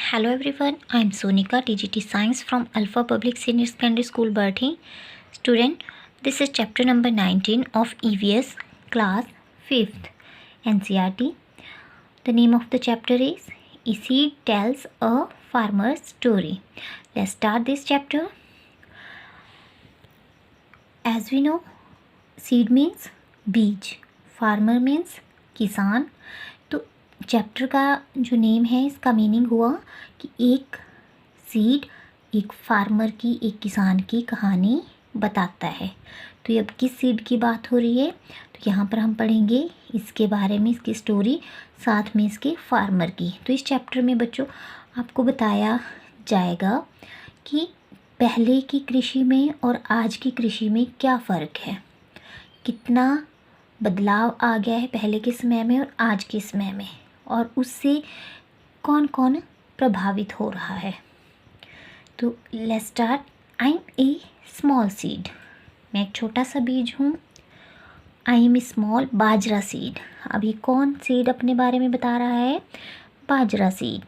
Hello everyone, I am Sonika, TGT Science from Alpha Public Senior Secondary School, Barthi. Student, this is chapter number 19 of EVS class 5th NCERT. The name of the chapter is A Seed Tells a Farmer's Story. Let's start this chapter. As we know, seed means बीज, farmer means किसान. तो chapter का जो name है इसका meaning हुआ कि एक सीड एक फार्मर की, एक किसान की कहानी बताता है. तो ये अब किस सीड की बात हो रही है, तो यहाँ पर हम पढ़ेंगे इसके बारे में, इसकी स्टोरी, साथ में इसके फार्मर की. तो इस चैप्टर में बच्चों आपको बताया जाएगा कि पहले की कृषि में और आज की कृषि में क्या फ़र्क है, कितना बदलाव आ गया है पहले के समय में और आज के समय में, और उससे कौन कौन प्रभावित हो रहा है. तो let's start. I am a small seed. मैं एक छोटा सा बीज हूँ. I am a small bajra seed. अभी कौन सीड अपने बारे में बता रहा है? Bajra seed.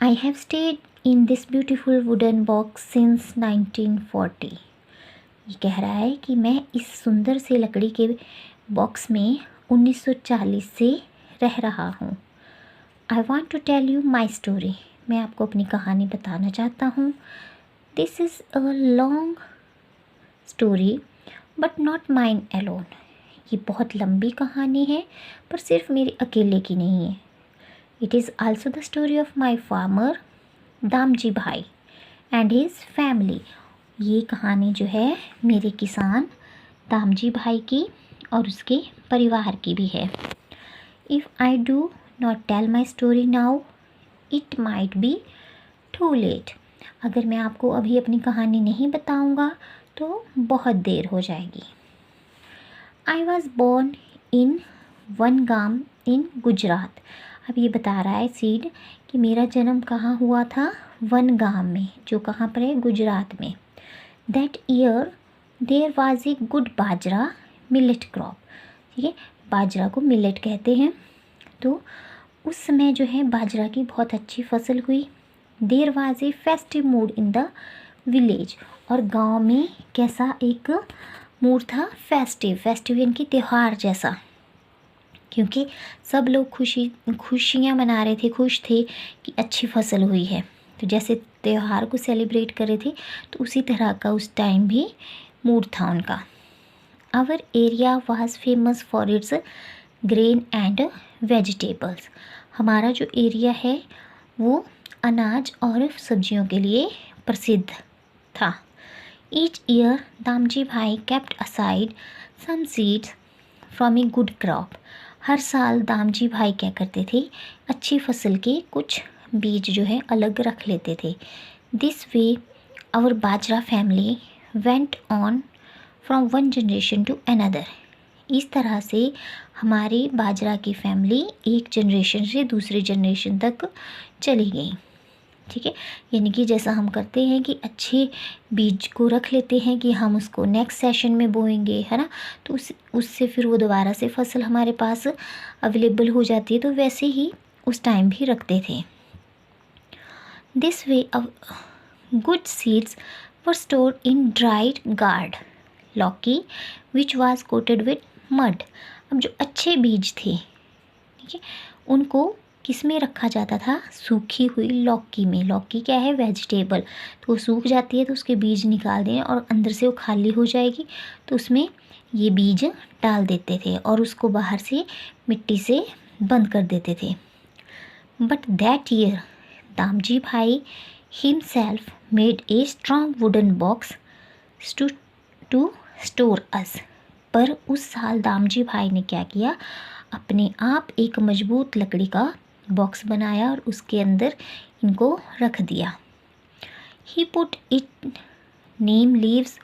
I have stayed in this beautiful wooden box since 1940. ये कह रहा है कि मैं इस सुंदर से लकड़ी के बॉक्स में 1940 से रह रहा हूँ. I want to tell you my story. मैं आपको अपनी कहानी बताना चाहता हूँ. This is a long story but not mine alone. ये बहुत लंबी कहानी है पर सिर्फ मेरे अकेले की नहीं है. It is also the story of my farmer Damji भाई एंड हिज फैमिली. ये कहानी जो है मेरे किसान दामजी भाई की और उसके परिवार की भी है. If I do not tell my story now it might be too late. अगर मैं आपको अभी अपनी कहानी नहीं बताऊंगा तो बहुत देर हो जाएगी. आई वॉज बोर्न इन वनगाम इन गुजरात. अब ये बता रहा है सीड कि मेरा जन्म कहाँ हुआ था? वनगाम में, जो कहाँ पर है? गुजरात में. That year there was a good bajra millet crop. ठीक है, बाजरा को मिलेट कहते हैं. तो उस समय जो है बाजरा की बहुत अच्छी फसल हुई. There was a festive mood in the village. और गांव में कैसा एक मूड था? फेस्टिव यानी कि त्यौहार जैसा, क्योंकि सब लोग खुशियाँ मना रहे थे, खुश थे कि अच्छी फसल हुई है. तो जैसे त्यौहार को सेलिब्रेट कर रहे थे तो उसी तरह का उस टाइम भी मूड था उनका. Our area was famous for its grain and vegetables. हमारा जो एरिया है वो अनाज और सब्जियों के लिए प्रसिद्ध था. Each year Damji bhai kept aside some seeds from a good crop. हर साल दामजी भाई क्या करते थे? अच्छी फसल के कुछ बीज जो है अलग रख लेते थे. This way our bajra family went on from one generation to another. इस तरह से हमारी बाजरा की फैमिली एक जनरेशन से दूसरे जनरेशन तक चली गई. ठीक है, यानी कि जैसा हम करते हैं कि अच्छे बीज को रख लेते हैं कि हम उसको नेक्स्ट सेशन में बोएंगे, है ना, तो उससे फिर वो दोबारा से फसल हमारे पास अवेलेबल हो जाती है. तो वैसे ही उस टाइम भी रखते थे. This way good seeds were stored in dried gourd lauki which was coated with mud. अब जो अच्छे बीज थे, ठीक है, उनको किस में रखा जाता था? सूखी हुई लौकी में. लौकी क्या है? वेजिटेबल. तो वो सूख जाती है तो उसके बीज निकाल दें और अंदर से वो खाली हो जाएगी तो उसमें ये बीज डाल देते थे और उसको बाहर से मिट्टी से बंद कर देते थे. But that year Damji bhai himself made a strong wooden box to store us. पर उस साल दामजी भाई ने क्या किया? अपने आप एक मजबूत लकड़ी का बॉक्स बनाया और उसके अंदर इनको रख दिया. He put it neem leaves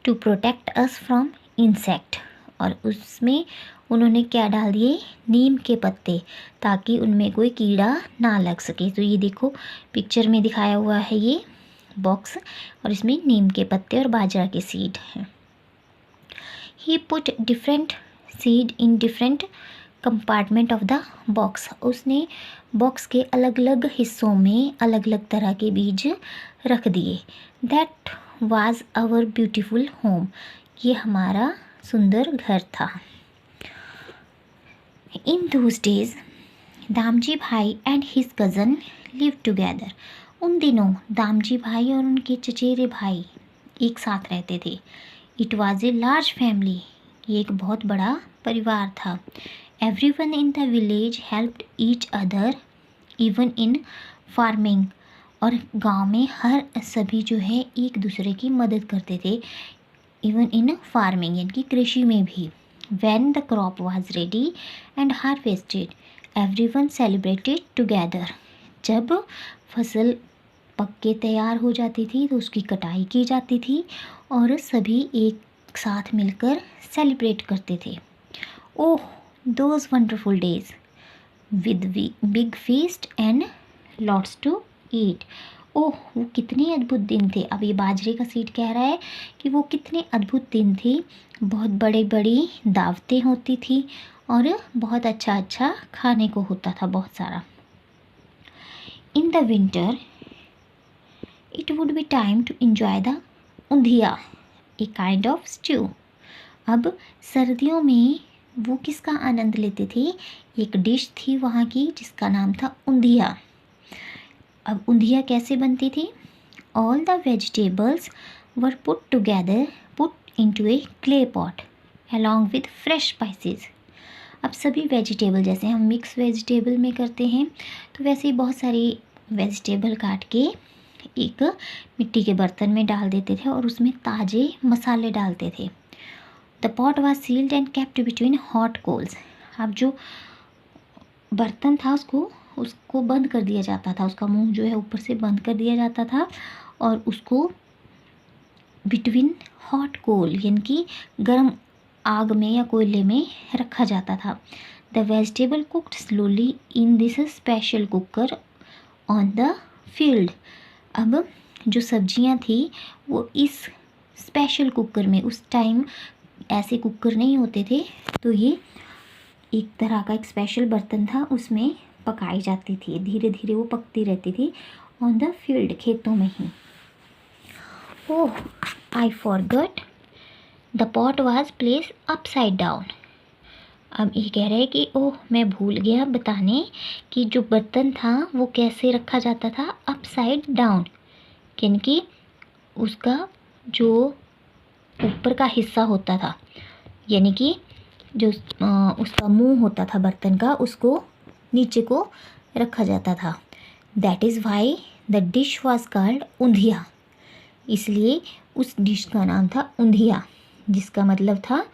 to protect us from insect. और उसमें उन्होंने क्या डाल दिए? नीम के पत्ते, ताकि उनमें कोई कीड़ा ना लग सके. तो ये देखो पिक्चर में दिखाया हुआ है ये बॉक्स और इसमें नीम के पत्ते और बाजरा के सीड हैं. He put different seed in different compartment of the box, उसने बॉक्स के अलग अलग हिस्सों में अलग अलग तरह के बीज रख दिए। That was our beautiful home, ये हमारा सुंदर घर था। इन दोज डेज दामजी भाई and his cousin live together, उन दिनों दामजी भाई और उनके चचेरे भाई एक साथ रहते थे। It was a large family, ये एक बहुत बड़ा परिवार था। Everyone in the village helped each other even in farming, और गांव में हर सभी जो है एक दूसरे की मदद करते थे, इवन इन फार्मिंग यानी कि कृषि में भी। When the crop was ready and harvested everyone celebrated together, जब फसल पक के तैयार हो जाती थी तो उसकी कटाई की जाती थी और सभी एक साथ मिलकर सेलिब्रेट करते थे। Oh those wonderful days with big feast and lots to eat, oh वो कितने अद्भुत दिन थे। अब ये बाजरे का सीड कह रहा है कि वो कितने अद्भुत दिन थे, बहुत बड़ी बड़ी दावतें होती थी और बहुत अच्छा अच्छा खाने को होता था, बहुत सारा। In the winter it would be time to enjoy the undhiya, a kind of stew. अब सर्दियों में वो किसका आनंद लेते थे, एक डिश थी वहाँ की जिसका नाम था ऊंधिया। अब ऊंधिया कैसे बनती थी, all the vegetables were put together put into A clay pot along with fresh spices. अब सभी वेजिटेबल जैसे हम मिक्स वेजिटेबल में करते हैं तो वैसे ही बहुत सारी वेजिटेबल काट के एक मिट्टी के बर्तन में डाल देते थे और उसमें ताज़े मसाले डालते थे। The pot was sealed and kept between hot coals, अब जो बर्तन था उसको बंद कर दिया जाता था, उसका मुंह जो है ऊपर से बंद कर दिया जाता था और उसको बिटवीन हॉट कोल यानी कि गर्म आग में या कोयले में रखा जाता था। The vegetable cooked slowly in this special cooker on the field, अब जो सब्जियां थी वो इस स्पेशल कुकर में, उस टाइम ऐसे कुकर नहीं होते थे तो ये एक तरह का एक स्पेशल बर्तन था, उसमें पकाई जाती थी, धीरे धीरे वो पकती रहती थी ऑन द फील्ड, खेतों में ही। Oh I forgot the pot was place upside down, अब ये कह रहे हैं कि ओह मैं भूल गया बताने कि जो बर्तन था वो कैसे रखा जाता था, अपसाइड डाउन, यानी कि उसका जो ऊपर का हिस्सा होता था, यानी कि जो उसका मुंह होता था बर्तन का, उसको नीचे को रखा जाता था। That is why the dish was called undhiya, इसलिए उस डिश का नाम था ऊंधिया, जिसका मतलब था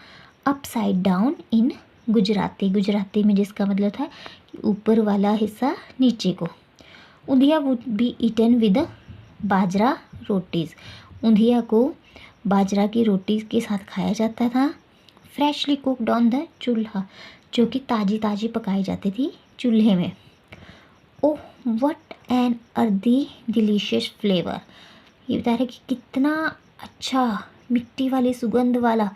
upside down in Gujarati, Gujarati में जिसका मतलब था कि ऊपर वाला हिस्सा नीचे को। ऊंधिया वुड बी ईटन विद बाजरा रोटीज़, ऊंधिया को बाजरा की रोटी के साथ खाया जाता था। फ्रेशली कुकड ऑन द चूल्हा, जो कि ताज़ी ताज़ी पकाई जाती थी चूल्हे में। Oh what an earthy delicious flavour, ये बता रहे कि कितना अच्छा मिट्टी वाली सुगंध वाला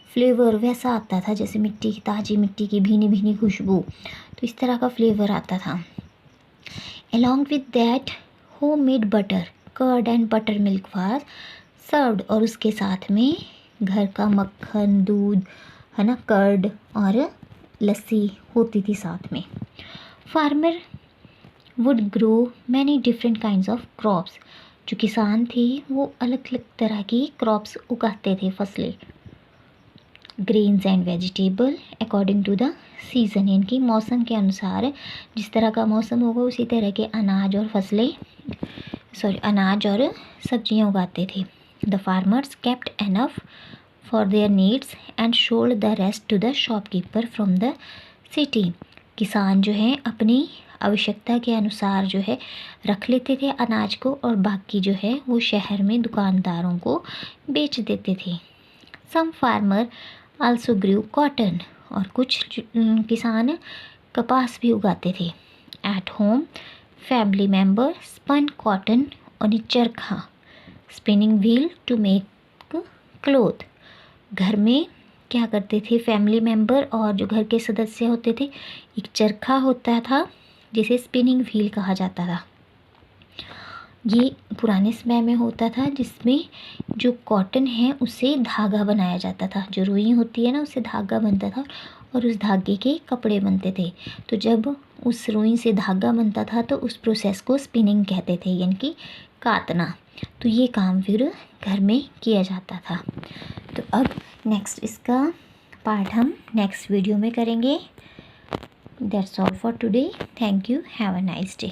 फ्लेवर वैसा आता था, जैसे मिट्टी की, ताज़ी मिट्टी की भीनी भीनी खुशबू, तो इस तरह का फ्लेवर आता था। Along with that homemade butter curd and buttermilk was served, और उसके साथ में घर का मक्खन, दूध है ना, कर्ड और लस्सी होती थी साथ में। Farmer would grow many different kinds of crops, जो किसान थे वो अलग अलग तरह की क्रॉप्स उगाते थे, फसलें। Grains and vegetable according to the season, यानी कि मौसम के अनुसार, जिस तरह का मौसम होगा उसी तरह के अनाज और सब्जियां उगाते थे। The farmers kept enough for their needs and sold the rest to the shopkeeper from the city, किसान जो है अपनी आवश्यकता के अनुसार जो है रख लेते थे अनाज को, और बाकी जो है वो शहर में दुकानदारों को बेच देते थे। Some farmer also grew cotton, और कुछ किसान कपास भी उगाते थे। At home family member spun cotton on a charkha spinning wheel to make cloth, घर में क्या करते थे फैमिली मेम्बर और जो घर के सदस्य होते थे, एक चरखा होता था जिसे स्पिनिंग व्हील कहा जाता था। ये पुराने समय में होता था जिसमें जो कॉटन है उससे धागा बनाया जाता था, जो रुई होती है ना उससे धागा बनता था और उस धागे के कपड़े बनते थे। तो जब उस रुई से धागा बनता था तो उस प्रोसेस को स्पिनिंग कहते थे, यानी कि कातना। तो ये काम फिर घर में किया जाता था। तो अब नेक्स्ट इसका पार्ट हम नेक्स्ट वीडियो में करेंगे। That's all for today. Thank you. Have a nice day.